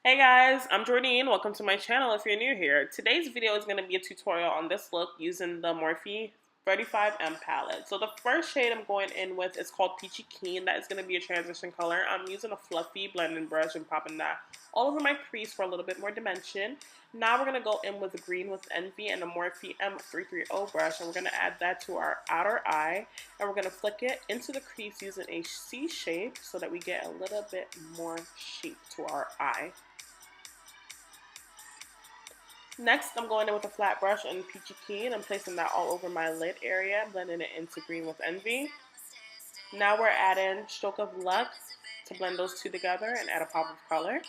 Hey guys, I'm Jordan. Welcome to my channel if you're new here. Today's video is going to be a tutorial on this look using the Morphe 35M palette. So the first shade I'm going in with is called Peachy Keen. That is going to be a transition color. I'm using a fluffy blending brush and popping that all over my crease for a little bit more dimension. Now we're going to go in with Green with Envy and a Morphe M330 brush, and we're going to add that to our outer eye, and we're going to flick it into the crease using a C shape so that we get a little bit more shape to our eye. Next, I'm going in with a flat brush and Peachy Keen. I'm placing that all over my lid area, blending it into Green with Envy. Now we're adding Stroke of Luck to blend those two together and add a pop of color.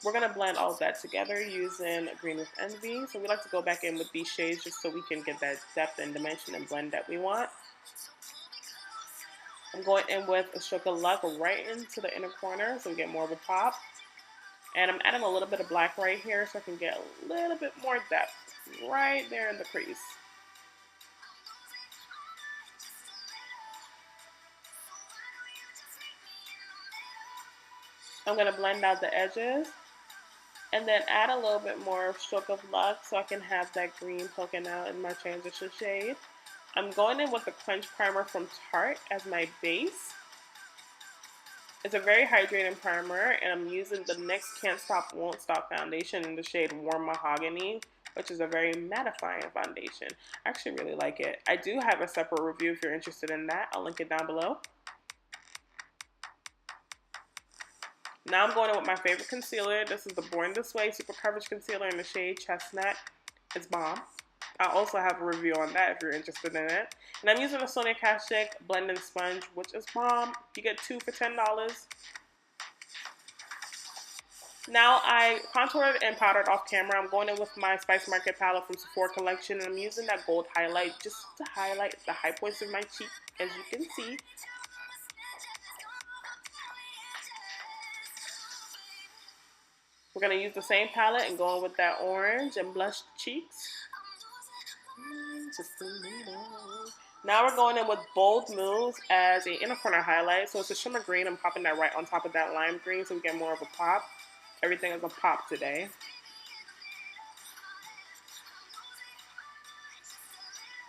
We're going to blend all of that together using Green with Envy. So we like to go back in with these shades just so we can get that depth and dimension and blend that we want. I'm going in with a Stroke of Luck right into the inner corner so we get more of a pop. And I'm adding a little bit of black right here so I can get a little bit more depth right there in the crease. I'm going to blend out the edges and then add a little bit more of Stroke of Luck so I can have that green poking out in my transition shade. I'm going in with the Quench primer from Tarte as my base. It's a very hydrating primer, and I'm using the NYX Can't Stop Won't Stop foundation in the shade Warm Mahogany, which is a very mattifying foundation. I actually really like it. I do have a separate review if you're interested in that. I'll link it down below. Now I'm going in with my favorite concealer. This is the Born This Way Super Coverage Concealer in the shade Chestnut. It's bomb. I also have a review on that if you're interested in it. And I'm using a Sonia Kashuk blending sponge, which is bomb. You get two for $10. Now I contoured and powdered off camera. I'm going in with my Spice Market palette from Sephora collection, and I'm using that gold highlight just to highlight the high points of my cheek, as you can see. We're going to use the same palette and go in with that orange and blush cheeks. Now we're going in with Bold Moves as an inner corner highlight. So it's a shimmer green. I'm popping that right on top of that lime green so we get more of a pop. Everything is a pop today.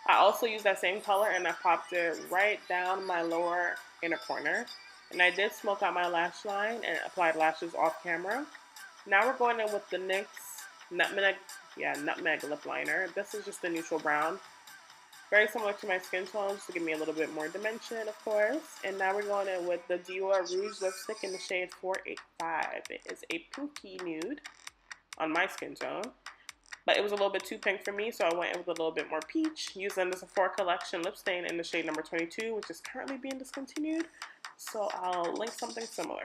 I also used that same color and I popped it right down my lower inner corner. And I did smoke out my lash line and applied lashes off camera. Now we're going in with the NYX Nutmeg lip liner. This is just a neutral brown. Very similar to my skin tone, just to give me a little bit more dimension, of course. And now we're going in with the Dior Rouge lipstick in the shade 485. It is a pinky nude on my skin tone. But it was a little bit too pink for me, so I went in with a little bit more peach, using the Sephora collection lip stain in the shade number 22, which is currently being discontinued. So I'll link something similar.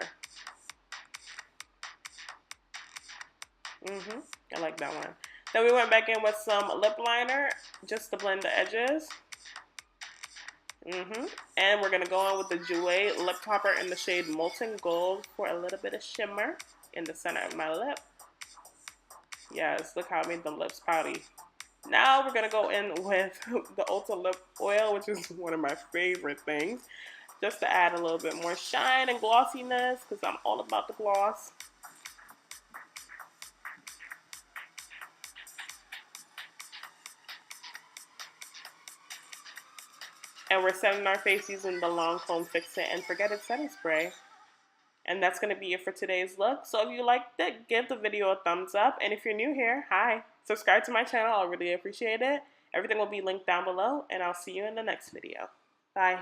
I like that one. Then we went back in with some lip liner just to blend the edges. And we're going to go in with the Jouer lip topper in the shade Molten Gold for a little bit of shimmer in the center of my lip. Yes, look how I made the lips pouty. Now we're going to go in with the Ulta Lip Oil, which is one of my favorite things, just to add a little bit more shine and glossiness because I'm all about the gloss. And we're setting our face using the Lancome Fix It and Forget It setting spray. And that's going to be it for today's look. So if you liked it, give the video a thumbs up. And if you're new here, hi. Subscribe to my channel. I'll really appreciate it. Everything will be linked down below. And I'll see you in the next video. Bye.